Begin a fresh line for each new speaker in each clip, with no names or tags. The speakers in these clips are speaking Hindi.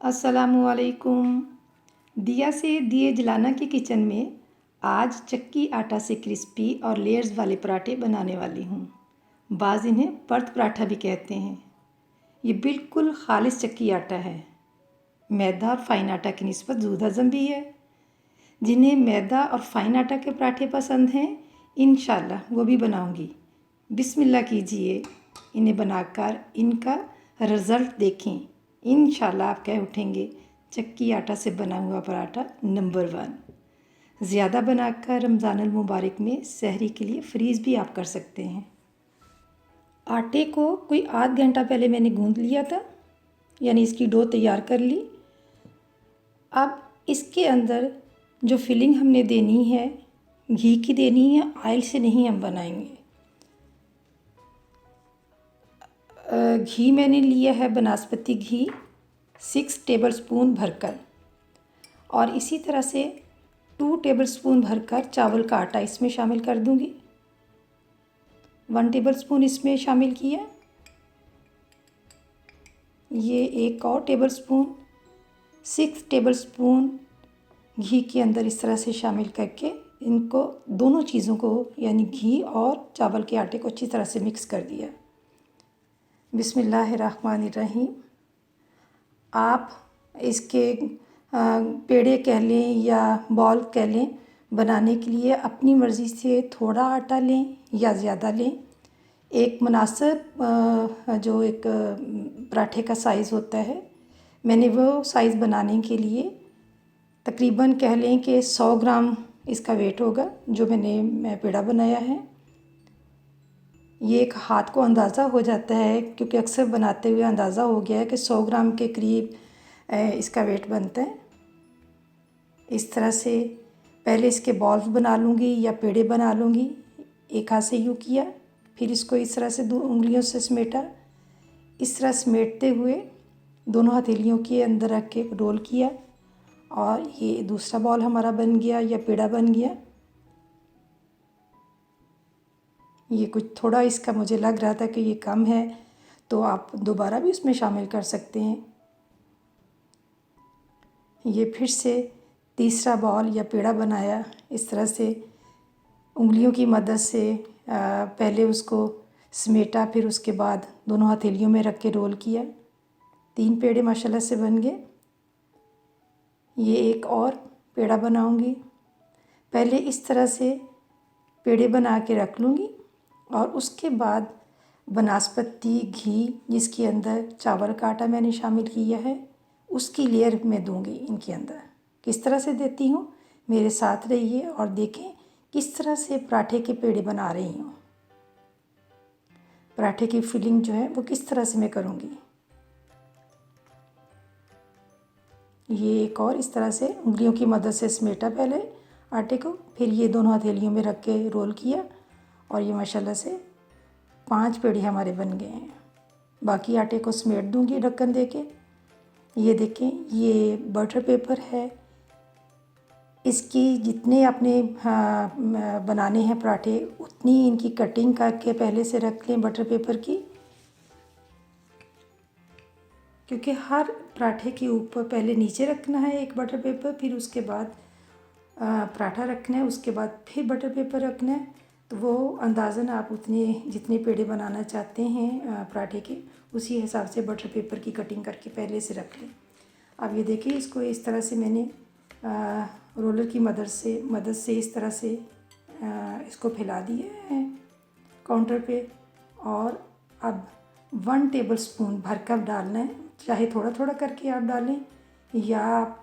अस्सलामुअलैकुम। दिया से दिए जलाना की किचन में आज चक्की आटा से क्रिस्पी और लेयर्स वाले पराठे बनाने वाली हूँ। बाज़ इन्हें पर्त पराठा भी कहते हैं। ये बिल्कुल खालिस चक्की आटा है। मैदा और फ़ाइन आटा की निस्बत ज़ूद हज़म भी है। जिन्हें मैदा और फ़ाइन आटा के पराठे पसंद हैं, इंशाल्लाह वो भी बनाऊँगी। बिस्मिल्लाह कीजिए, इन्हें बनाकर इनका रिज़ल्ट देखें। इंशाल्लाह आप कह उठेंगे चक्की आटा से बना हुआ पराठा नंबर 1। ज़्यादा बनाकर रमज़ानुल मुबारक में सहरी के लिए फ्रीज़ भी आप कर सकते हैं। आटे को कोई आध घंटा पहले मैंने गूंद लिया था, यानी इसकी डो तैयार कर ली। अब इसके अंदर जो फिलिंग हमने देनी है घी की देनी है, ऑयल से नहीं हम बनाएंगे। घी मैंने लिया है बनास्पति घी 6 टेबलस्पून भरकर, और इसी तरह से 2 टेबलस्पून भरकर चावल का आटा इसमें शामिल कर दूंगी। 1 टेबलस्पून इसमें शामिल किया। ये एक और टेबलस्पून 6 टेबलस्पून घी के अंदर इस तरह से शामिल करके इनको दोनों चीज़ों को यानी घी और चावल के आटे को अच्छी तरह से मिक्स कर दिया। बिस्मिल्लाहिर्रहमानिर्रहीम। आप इसके पेड़े कह लें या बॉल कह लें, बनाने के लिए अपनी मर्ज़ी से थोड़ा आटा लें या ज़्यादा लें। एक मुनासिब जो एक पराठे का साइज़ होता है, मैंने वो साइज़ बनाने के लिए तकरीबन कह लें कि 100 ग्राम इसका वेट होगा जो मैंने पेड़ा बनाया है। ये एक हाथ को अंदाज़ा हो जाता है, क्योंकि अक्सर बनाते हुए अंदाज़ा हो गया है कि 100 ग्राम के करीब इसका वेट बनता है। इस तरह से पहले इसके बॉल्स बना लूँगी या पेड़े बना लूँगी। एक हाथ से यूँ किया, फिर इसको इस तरह से 2 उंगलियों से समेटा। इस तरह समेटते हुए दोनों हथेलियों के अंदर रख के रोल किया, और ये दूसरा बॉल हमारा बन गया या पेड़ा बन गया। ये कुछ थोड़ा इसका मुझे लग रहा था कि ये कम है, तो आप दोबारा भी उसमें शामिल कर सकते हैं। ये फिर से तीसरा बॉल या पेड़ा बनाया। इस तरह से उंगलियों की मदद से पहले उसको समेटा, फिर उसके बाद दोनों हथेलियों में रख के रोल किया। 3 पेड़े माशाल्लाह से बन गए। ये एक और पेड़ा बनाऊंगी। पहले इस तरह से पेड़े बना के रख लूँगी, और उसके बाद बनास्पति घी जिसके अंदर चावल का आटा मैंने शामिल किया है, उसकी लेयर मैं दूंगी इनके अंदर। किस तरह से देती हूँ, मेरे साथ रहिए और देखें किस तरह से पराठे के पेड़े बना रही हूँ। पराठे की फिलिंग जो है वो किस तरह से मैं करूँगी। ये एक और इस तरह से उंगलियों की मदद से समेटा पहले आटे को, फिर ये दोनों हथेलियों में रख के रोल किया, और ये माशाल्लाह से 5 पेड़े हमारे बन गए हैं। बाकी आटे को समेट दूंगी ढक्कन दे के। ये देखें, ये बटर पेपर है। इसकी जितने आपने बनाने हैं पराठे, उतनी इनकी कटिंग करके पहले से रख लें बटर पेपर की, क्योंकि हर पराठे के ऊपर पहले नीचे रखना है एक बटर पेपर, फिर उसके बाद पराठा रखना है, उसके बाद फिर बटर पेपर रखना है। तो वो अंदाज़न आप उतने जितने पेड़े बनाना चाहते हैं पराठे के, उसी हिसाब से बटर पेपर की कटिंग करके पहले से रख लें। अब ये देखिए, इसको इस तरह से मैंने रोलर की मदद से इस तरह से इसको फैला दिया है काउंटर पे। और अब 1 टेबलस्पून भरकर डालना है, चाहे थोड़ा थोड़ा करके आप डालें या आप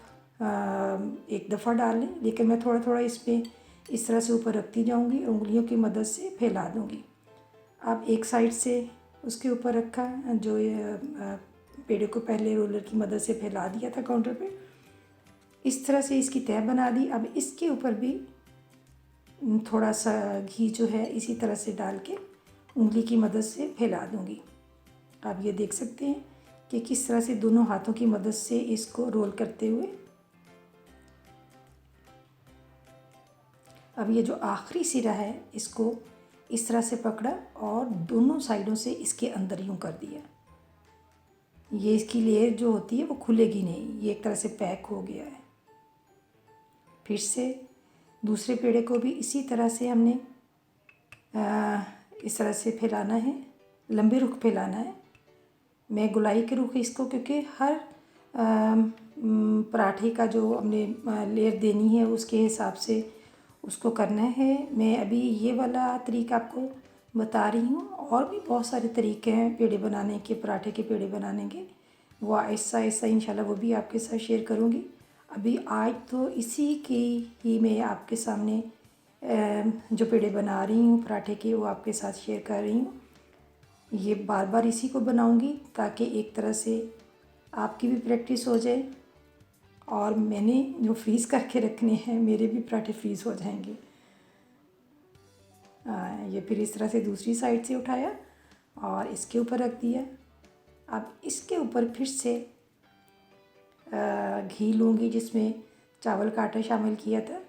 एक दफ़ा डाल लें, लेकिन मैं थोड़ा थोड़ा इसमें इस तरह से ऊपर रखती जाऊंगी, उंगलियों की मदद से फैला दूंगी। अब एक साइड से उसके ऊपर रखा जो पेड़े को पहले रोलर की मदद से फैला दिया था काउंटर पे, इस तरह से इसकी तह बना दी। अब इसके ऊपर भी थोड़ा सा घी जो है इसी तरह से डाल के उंगली की मदद से फैला दूंगी। आप ये देख सकते हैं कि किस तरह से दोनों हाथों की मदद से इसको रोल करते हुए, अब ये जो आखिरी सिरा है इसको इस तरह से पकड़ा और दोनों साइडों से इसके अंदर यूँ कर दिया। ये इसकी लेयर जो होती है वो खुलेगी नहीं, ये एक तरह से पैक हो गया है। फिर से दूसरे पेड़े को भी इसी तरह से हमने इस तरह से फैलाना है, लंबे रुख फैलाना है। मैं गोलाई के रुख इसको, क्योंकि हर पराठे का जो हमने लेयर देनी है उसके हिसाब से उसको करना है। मैं अभी ये वाला तरीका आपको बता रही हूँ, और भी बहुत सारे तरीके हैं पेड़े बनाने के, पराठे के पेड़े बनाने के। वो आहिस्ता आहिस्ता इंशाल्लाह वो भी आपके साथ शेयर करूँगी। अभी आज तो इसी की ही मैं आपके सामने जो पेड़े बना रही हूँ पराठे के, वो आपके साथ शेयर कर रही हूँ। ये बार बार इसी को बनाऊँगी ताकि एक तरह से आपकी भी प्रैक्टिस हो जाए, और मैंने जो फ्रीज़ करके रखने हैं मेरे भी पराठे फ्रीज़ हो जाएंगे। ये फिर इस तरह से दूसरी साइड से उठाया और इसके ऊपर रख दिया। अब इसके ऊपर फिर से घी लूँगी जिसमें चावल का आटा शामिल किया था।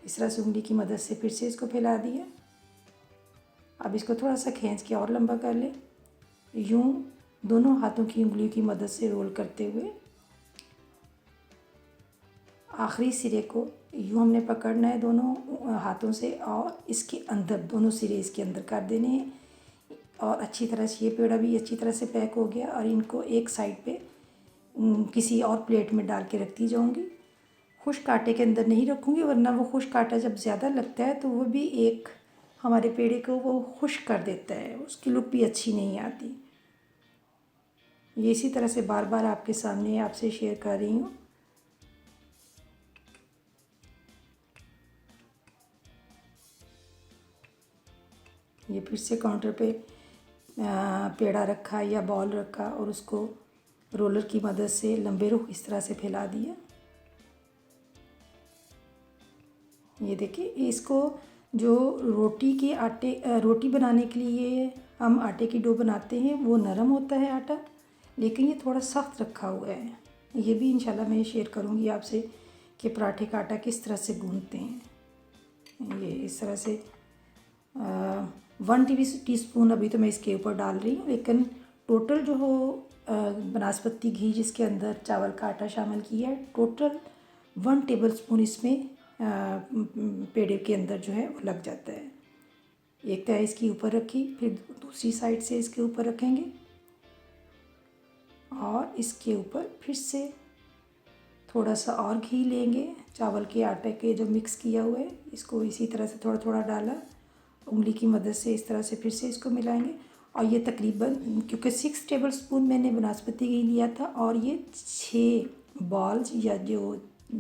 इस तरह से उंगली की मदद से फिर से इसको फैला दिया। अब इसको थोड़ा सा खींच के और लंबा कर ले, यूँ दोनों हाथों की उंगलियों की मदद से रोल करते हुए आखिरी सिरे को यूँ हमने पकड़ना है दोनों हाथों से, और इसके अंदर दोनों सिरे इसके अंदर कर देने हैं। और अच्छी तरह से ये पेड़ा भी अच्छी तरह से पैक हो गया, और इनको एक साइड पे किसी और प्लेट में डाल के रखती जाऊँगी। खुश्क आटे के अंदर नहीं रखूँगी, वरना वो खुश्क आटा जब ज़्यादा लगता है तो वो भी एक हमारे पेड़े को वो खुश्क कर देता है, उसकी लुक भी अच्छी नहीं आती। ये इसी तरह से बार बार आपके सामने आपसे शेयर कर रही हूँ। ये फिर से काउंटर पे पेड़ा रखा या बॉल रखा और उसको रोलर की मदद से लंबे रुख इस तरह से फैला दिया। ये देखिए, इसको जो रोटी बनाने के लिए हम आटे की डो बनाते हैं वो नरम होता है आटा, लेकिन ये थोड़ा सख्त रखा हुआ है। ये भी इंशाल्लाह मैं शेयर करूँगी आपसे कि पराठे का आटा किस तरह से गूँथते हैं। ये इस तरह से 1 टीस्पून अभी तो मैं इसके ऊपर डाल रही हूँ, लेकिन टोटल जो हो बनास्पति घी जिसके अंदर चावल का आटा शामिल किया है, टोटल 1 टेबलस्पून इसमें पेड़े के अंदर जो है वो लग जाता है। एक तय इसके ऊपर रखी, फिर दूसरी साइड से इसके ऊपर रखेंगे, और इसके ऊपर फिर से थोड़ा सा और घी लेंगे, चावल के आटे के जो मिक्स किया हुआ है इसको इसी तरह से थोड़ा थोड़ा डाला, उंगली की मदद से इस तरह से फिर से इसको मिलाएंगे। और ये तकरीबन, क्योंकि 6 टेबलस्पून मैंने बनास्पति घी लिया था, और ये 6 बॉल्स या जो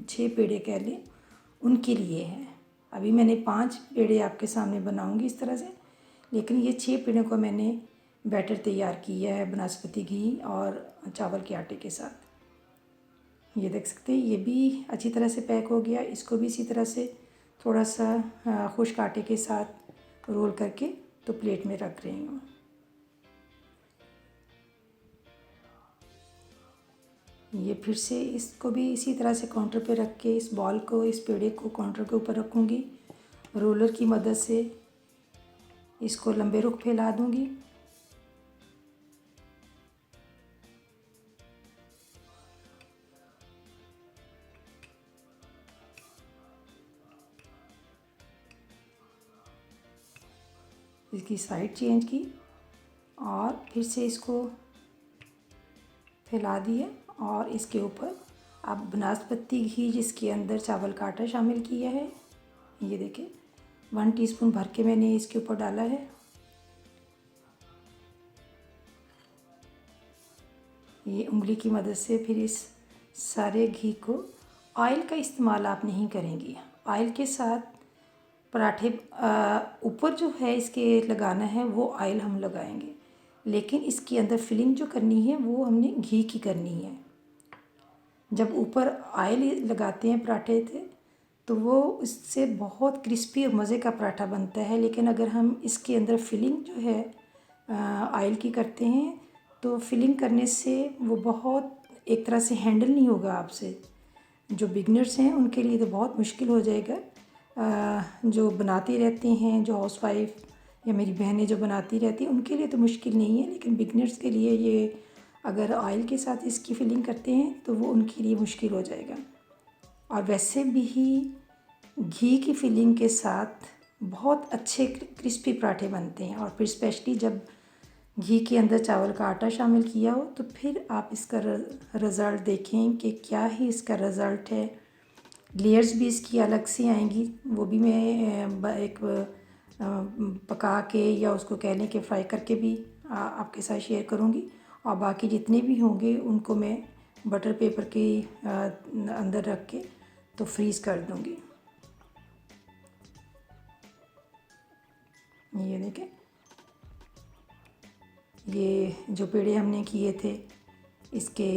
6 पेड़े कह लें उनके लिए है। अभी मैंने 5 पेड़े आपके सामने बनाऊंगी इस तरह से, लेकिन ये 6 पेड़ों को मैंने बैटर तैयार किया है बनास्पति घी और चावल के आटे के साथ। ये देख सकते हैं, ये भी अच्छी तरह से पैक हो गया। इसको भी इसी तरह से थोड़ा सा खुश्क आटे के साथ रोल करके तो प्लेट में रख रही हूँ। ये फिर से इसको भी इसी तरह से काउंटर पे रख के इस बॉल को, इस पेड़े को काउंटर के ऊपर रखूँगी, रोलर की मदद से इसको लंबे रुख फैला दूँगी। इसकी साइड चेंज की और फिर से इसको फैला दिए, और इसके ऊपर अब बनास्पति घी जिसके अंदर चावल का आटा शामिल किया है, ये देखिए 1 टीस्पून भर के मैंने इसके ऊपर डाला है। ये उंगली की मदद से फिर इस सारे घी को, ऑयल का इस्तेमाल आप नहीं करेंगी, ऑयल के साथ पराठे ऊपर जो है इसके लगाना है वो ऑयल हम लगाएंगे, लेकिन इसके अंदर फिलिंग जो करनी है वो हमने घी की करनी है। जब ऊपर ऑयल लगाते हैं पराठे थे तो वो इससे बहुत क्रिस्पी और मज़े का पराठा बनता है, लेकिन अगर हम इसके अंदर फिलिंग जो है ऑयल की करते हैं तो फिलिंग करने से वो बहुत एक तरह से हैंडल नहीं होगा आपसे। जो बिगनर्स हैं उनके लिए तो बहुत मुश्किल हो जाएगा, जो बनाते रहते हैं, जो हाउसवाइफ या मेरी बहनें जो बनाती रहती हैं उनके लिए तो मुश्किल नहीं है, लेकिन बिगनर्स के लिए ये अगर ऑयल के साथ इसकी फिलिंग करते हैं तो वो उनके लिए मुश्किल हो जाएगा। और वैसे भी घी की फिलिंग के साथ बहुत अच्छे क्रिस्पी पराठे बनते हैं, और फिर स्पेशली जब घी के अंदर चावल का आटा शामिल किया हो तो फिर आप इसका रिज़ल्ट देखें कि क्या ही इसका रिज़ल्ट है। लेयर्स भी इसकी अलग से आएंगी, वो भी मैं एक पका के या उसको कह लें कि फ्राई करके भी आपके साथ शेयर करूँगी। और बाकी जितने भी होंगे उनको मैं बटर पेपर के अंदर रख के तो फ्रीज़ कर दूँगी। ये देखें, ये जो पेड़े हमने किए थे इसके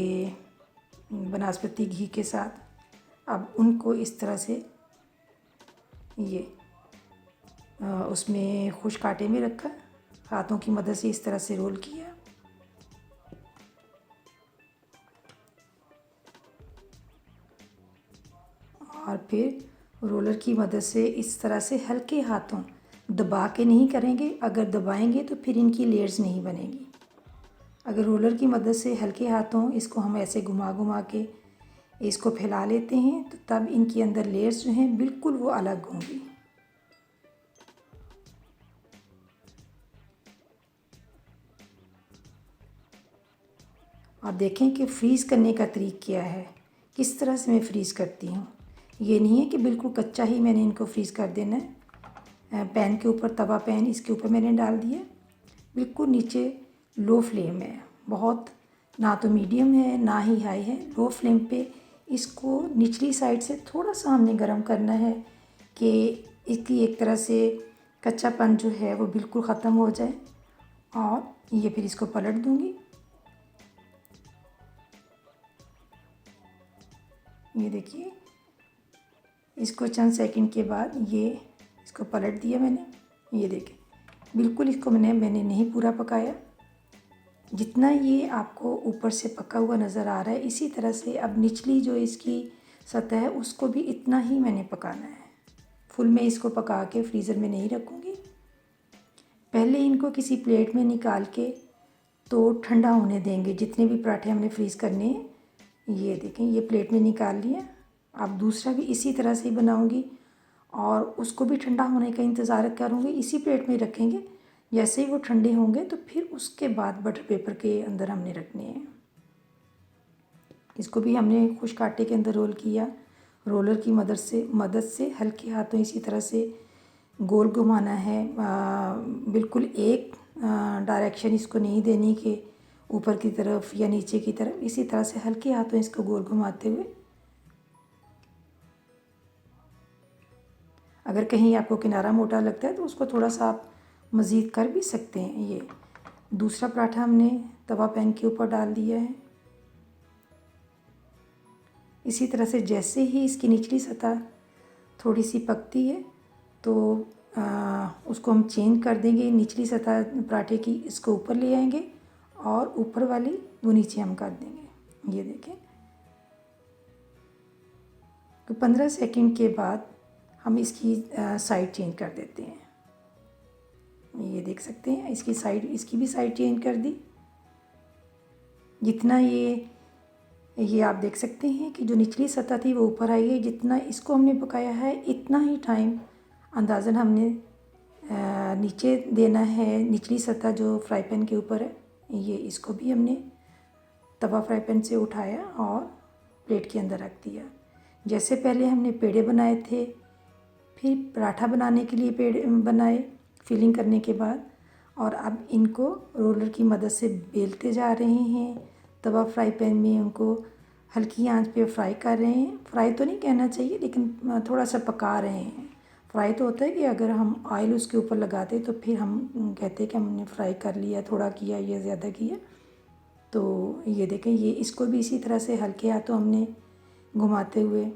वनस्पति घी के साथ, अब उनको इस तरह से ये उसमें खुश्क आटे में रखा, हाथों की मदद से इस तरह से रोल किया। और फिर रोलर की मदद से इस तरह से हल्के हाथों, दबा के नहीं करेंगे, अगर दबाएंगे तो फिर इनकी लेयर्स नहीं बनेगी। अगर रोलर की मदद से हल्के हाथों इसको हम ऐसे घुमा घुमा के इसको फैला लेते हैं तो तब इनके अंदर लेयर्स जो हैं बिल्कुल वो अलग होंगी। और देखें कि फ्रीज़ करने का तरीका क्या है, किस तरह से मैं फ़्रीज़ करती हूँ। ये नहीं है कि बिल्कुल कच्चा ही मैंने इनको फ्रीज़ कर देना है। पैन के ऊपर, तवा पैन इसके ऊपर मैंने डाल दिया, बिल्कुल नीचे लो फ्लेम है, बहुत ना तो मीडियम है ना ही हाई है, लो फ्लेम पे इसको निचली साइड से थोड़ा सा हमने गर्म करना है कि इसकी एक तरह से कच्चापन जो है वो बिल्कुल ख़त्म हो जाए। और ये फिर इसको पलट दूँगी। ये देखिए, इसको चंद सेकंड के बाद ये इसको पलट दिया मैंने। ये देखें, बिल्कुल इसको मैंने नहीं पूरा पकाया, जितना ये आपको ऊपर से पका हुआ नज़र आ रहा है इसी तरह से अब निचली जो इसकी सतह है उसको भी इतना ही मैंने पकाना है। फुल में इसको पका के फ्रीज़र में नहीं रखूँगी, पहले इनको किसी प्लेट में निकाल के तो ठंडा होने देंगे। जितने भी पराठे हमने फ्रीज़ करने हैं, ये देखें, ये प्लेट में निकाल लिया। अब दूसरा भी इसी तरह से ही बनाऊँगी और उसको भी ठंडा होने का इंतज़ार करूँगी, इसी प्लेट में रखेंगे। जैसे ही वो ठंडे होंगे तो फिर उसके बाद बटर पेपर के अंदर हमने रखने हैं। इसको भी हमने खुश्क आटे के अंदर रोल किया, रोलर की मदद से हल्के हाथों इसी तरह से गोल घुमाना है। बिल्कुल एक डायरेक्शन इसको नहीं देनी कि ऊपर की तरफ या नीचे की तरफ, इसी तरह से हल्के हाथों इसको गोल घुमाते हुए। अगर कहीं आपको किनारा मोटा लगता है तो उसको थोड़ा सा आप मज़ीद कर भी सकते हैं। ये दूसरा पराठा हमने तवा पैन के ऊपर डाल दिया है। इसी तरह से जैसे ही इसकी निचली सतह थोड़ी सी पकती है तो उसको हम चेंज कर देंगे, निचली सतह पराठे की इसको ऊपर ले आएंगे और ऊपर वाली वो नीचे हम कर देंगे। ये देखें, तो 15 सेकंड के बाद हम इसकी साइड चेंज कर देते हैं। ये देख सकते हैं, इसकी भी साइड चेंज कर दी। जितना ये आप देख सकते हैं कि जो निचली सतह थी वो ऊपर आई है। जितना इसको हमने पकाया है इतना ही टाइम अंदाज़न हमने नीचे देना है। निचली सतह जो फ्राई पैन के ऊपर है, ये इसको भी हमने तवा फ्राई पैन से उठाया और प्लेट के अंदर रख दिया। जैसे पहले हमने पेड़े बनाए थे, फिर पराठा बनाने के लिए पेड़े बनाए फिलिंग करने के बाद, और अब इनको रोलर की मदद से बेलते जा रहे हैं। तवा फ्राई पैन में उनको हल्की आंच पे फ्राई कर रहे हैं। फ्राई तो नहीं कहना चाहिए, लेकिन थोड़ा सा पका रहे हैं। फ्राई तो होता है कि अगर हम ऑयल उसके ऊपर लगाते तो फिर हम कहते कि हमने फ्राई कर लिया, थोड़ा किया या ज़्यादा किया। तो ये देखें, ये इसको भी इसी तरह से हल्के हाथों हमने घुमाते हुए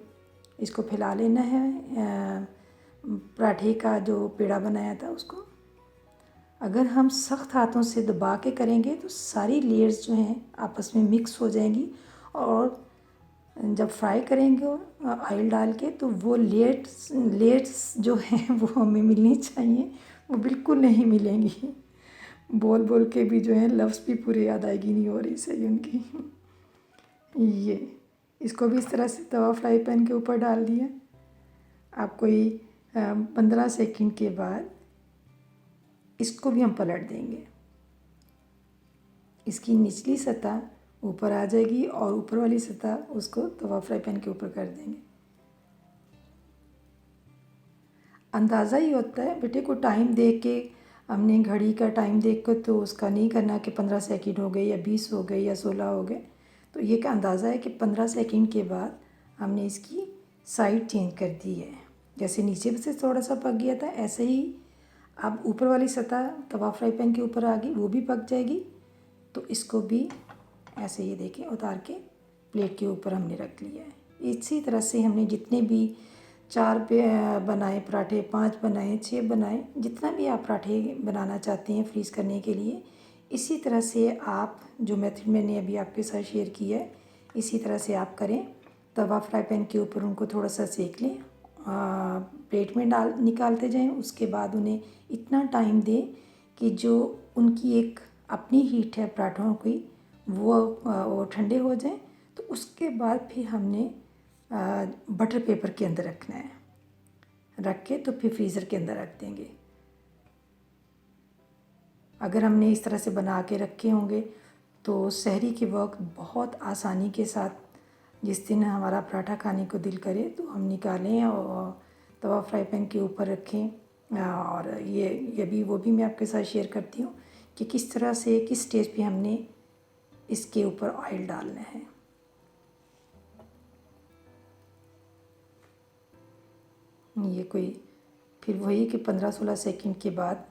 इसको फैला लेना है। पराठे का जो पेड़ा बनाया था उसको अगर हम सख्त हाथों से दबा के करेंगे तो सारी लेयर्स जो हैं आपस में मिक्स हो जाएंगी, और जब फ्राई करेंगे ऑयल डाल के तो वो लेयर्स जो हैं वो हमें मिलनी चाहिए। वो बिल्कुल नहीं मिलेंगी। बोल बोल के भी जो है लफ्ज़ भी पूरे याद आएगी नहीं हो रही सही उनकी। ये इसको भी इस तरह से तवा फ्राई पैन के ऊपर डाल दिया। आप कोई 15 सेकंड के बाद इसको भी हम पलट देंगे। इसकी निचली सतह ऊपर आ जाएगी और ऊपर वाली सतह उसको तवा फ्राई पैन के ऊपर कर देंगे। अंदाज़ा ही होता है बेटे को टाइम देख के, हमने घड़ी का टाइम देख कर तो उसका नहीं करना कि 15 सेकंड हो गए या 20 हो गए या 16 हो गए। तो ये का अंदाज़ा है कि 15 सेकंड के बाद हमने इसकी साइड चेंज कर दी है। जैसे नीचे से थोड़ा सा पक गया था, ऐसे ही अब ऊपर वाली सतह तवा फ्राई पैन के ऊपर आ गई, वो भी पक जाएगी। तो इसको भी ऐसे ये देखें उतार के प्लेट के ऊपर हमने रख लिया है। इसी तरह से हमने जितने भी 4 पे बनाए पराठे, 5 बनाए, 6 बनाए, जितना भी आप पराठे बनाना चाहते हैं फ्रीज़ करने के लिए, इसी तरह से आप जो मेथड मैंने अभी आपके साथ शेयर किया है इसी तरह से आप करें। तवा फ्राई पैन के ऊपर उनको थोड़ा सा सेक लें, प्लेट में निकालते जाएं। उसके बाद उन्हें इतना टाइम दें कि जो उनकी एक अपनी हीट है पराठों की वो ठंडे हो जाएं। तो उसके बाद फिर हमने बटर पेपर के अंदर रखना है, रख के तो फिर फ्रीज़र के अंदर रख देंगे। अगर हमने इस तरह से बना के रखे होंगे तो सहरी के वक्त बहुत आसानी के साथ जिस दिन हमारा पराठा खाने को दिल करे तो हम निकालें और तवा फ्राई पैन के ऊपर रखें। और ये भी वो भी मैं आपके साथ शेयर करती हूँ कि किस तरह से किस स्टेज पे हमने इसके ऊपर ऑयल डालना है। ये कोई फिर वही कि 15-16 सेकंड के बाद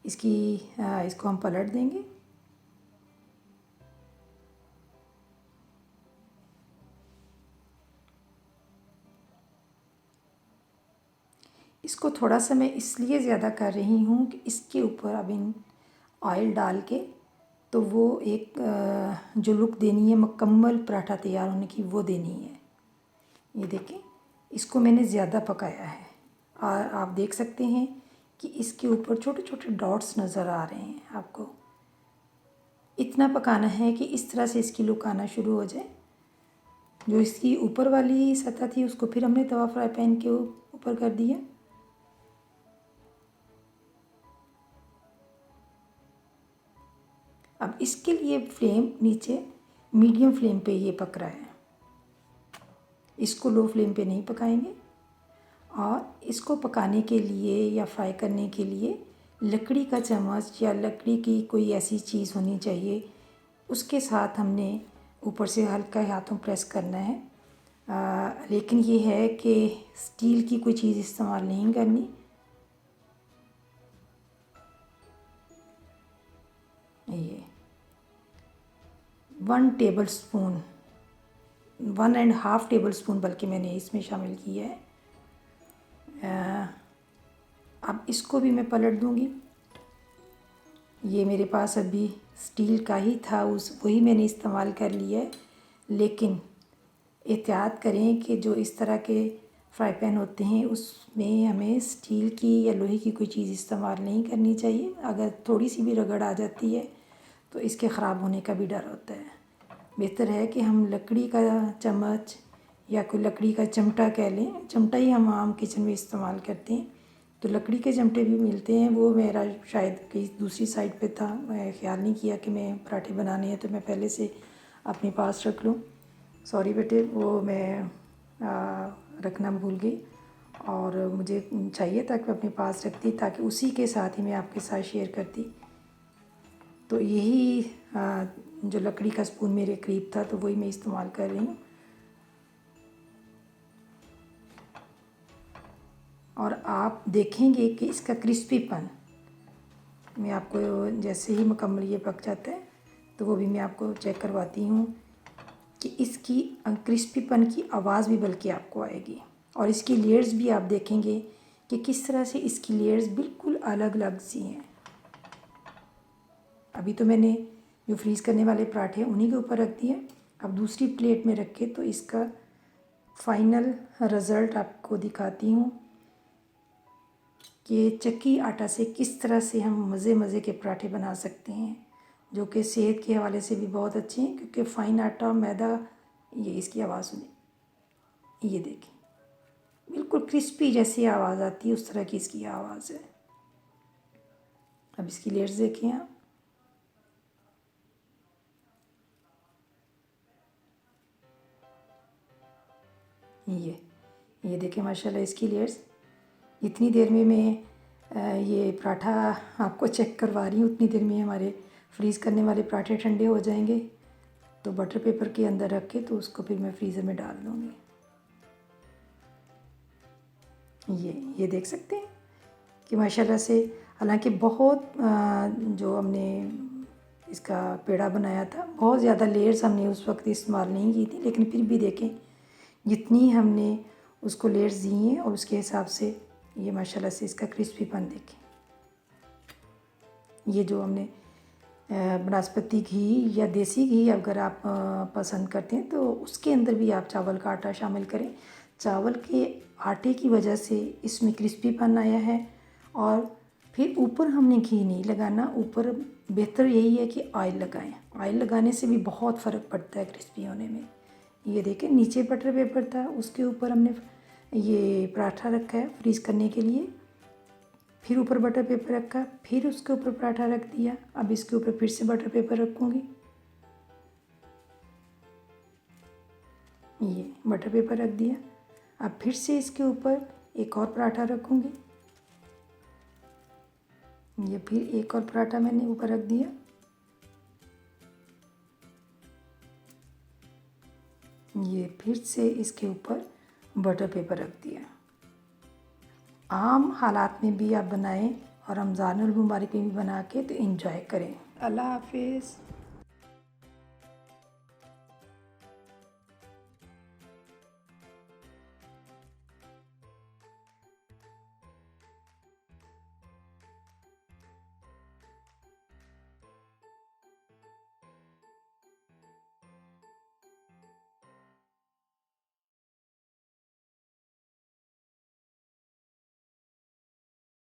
इसको हम पलट देंगे। इसको थोड़ा सा मैं इसलिए ज़्यादा कर रही हूँ कि इसके ऊपर अब इन ऑयल डाल के तो वो एक जो लुक देनी है मुकम्मल पराठा तैयार होने की वो देनी है। ये देखें इसको मैंने ज़्यादा पकाया है और आप देख सकते हैं कि इसके ऊपर छोटे छोटे डॉट्स नज़र आ रहे हैं। आपको इतना पकाना है कि इस तरह से इसकी लुक आना शुरू हो जाए। जो इसकी ऊपर वाली सतह थी उसको फिर हमने तवा फ्राई पैन के ऊपर कर दिया। अब इसके लिए फ्लेम नीचे मीडियम फ्लेम पे ये पक रहा है, इसको लो फ्लेम पे नहीं पकाएंगे। और इसको पकाने के लिए या फ्राई करने के लिए लकड़ी का चम्मच या लकड़ी की कोई ऐसी चीज़ होनी चाहिए, उसके साथ हमने ऊपर से हल्का हाथों प्रेस करना है। लेकिन ये है कि स्टील की कोई चीज़ इस्तेमाल नहीं करनी। ये 1 टेबल स्पून 1.5 टेबल स्पून बल्कि मैंने इसमें शामिल किया है। अब इसको भी मैं पलट दूंगी। ये मेरे पास अभी स्टील का ही था, वही मैंने इस्तेमाल कर लिया है। लेकिन एहतियात करें कि जो इस तरह के फ्राई पैन होते हैं उसमें हमें स्टील की या लोहे की कोई चीज़ इस्तेमाल नहीं करनी चाहिए। अगर थोड़ी सी भी रगड़ आ जाती है तो इसके ख़राब होने का भी डर होता है। बेहतर है कि हम लकड़ी का चम्मच या कोई लकड़ी का चिमटा कह लें, चिमटा ही हम आम किचन में इस्तेमाल करते हैं। तो लकड़ी के चिमटे भी मिलते हैं, वो मेरा शायद कहीं दूसरी साइड पे था, मैं ख्याल नहीं किया कि मैं पराठे बनाने हैं तो मैं पहले से अपने पास रख लूँ। सॉरी बेटे, वो मैं रखना भूल गई और मुझे चाहिए था कि मैं अपने पास रखती ताकि उसी के साथ ही मैं आपके साथ शेयर करती। तो यही जो लकड़ी का स्पून मेरे करीब था तो वही मैं इस्तेमाल कर रही हूँ। और आप देखेंगे कि इसका क्रिस्पीपन मैं आपको जैसे ही मुकम्मल ये पक जाता है तो वो भी मैं आपको चेक करवाती हूँ कि इसकी क्रिस्पीपन की आवाज़ भी बल्कि आपको आएगी। और इसकी लेयर्स भी आप देखेंगे कि किस तरह से इसकी लेयर्स बिल्कुल अलग अलग सी हैं। अभी तो मैंने जो फ्रीज़ करने वाले पराठे हैं उन्हीं के ऊपर रख दिए। अब दूसरी प्लेट में रख के तो इसका फ़ाइनल रिज़ल्ट आपको दिखाती हूँ। कि चक्की आटा से किस तरह से हम मज़े मज़े के पराठे बना सकते हैं, जो कि सेहत के हवाले से भी बहुत अच्छे हैं। क्योंकि फ़ाइन आटा मैदा, ये इसकी आवाज़ सुनिए, ये देखें बिल्कुल क्रिस्पी जैसी आवाज़ आती है, उस तरह की इसकी आवाज़ है। अब इसकी लेयर्स देखें आप, ये देखें माशाल्लाह इसकी लेयर्स। इतनी देर में मैं ये पराठा आपको चेक करवा रही हूँ, उतनी देर में हमारे फ्रीज़ करने वाले पराठे ठंडे हो जाएंगे। तो बटर पेपर के अंदर रख के तो उसको फिर मैं फ्रीज़र में डाल दूँगी। ये देख सकते हैं कि माशाल्लाह से, हालांकि बहुत जो हमने इसका पेड़ा बनाया था, बहुत ज़्यादा लेयर्स हमने उस वक्त इस्तेमाल नहीं की थी, लेकिन फिर भी देखें जितनी हमने उसको लेयर्स दी हैं और उसके हिसाब से ये माशाल्लाह से इसका क्रिस्पीपन देखें। ये जो हमने बनास्पति घी या देसी घी अगर आप पसंद करते हैं तो उसके अंदर भी आप चावल का आटा शामिल करें। चावल के आटे की वजह से इसमें क्रिस्पीपन आया है। और फिर ऊपर हमने घी नहीं लगाना, ऊपर बेहतर यही है कि ऑयल लगाएं। ऑयल लगाने से भी बहुत फ़र्क पड़ता है क्रिस्पी होने में। ये देखें नीचे बटर पेपर था, उसके ऊपर हमने ये पराठा रखा है फ्रीज़ करने के लिए, फिर ऊपर बटर पेपर रखा, फिर उसके ऊपर पराठा रख दिया। अब इसके ऊपर फिर से बटर पेपर रखूँगी, ये बटर पेपर रख दिया। अब फिर से इसके ऊपर एक और पराठा रखूँगी, ये फिर एक और पराठा मैंने ऊपर रख दिया। ये फिर से इसके ऊपर बटर पेपर रख दिया। आम हालात में भी आप बनाएं और रमज़ानुल मुबारक में भी बना के तो एंजॉय करें। अल्लाह हाफिज़।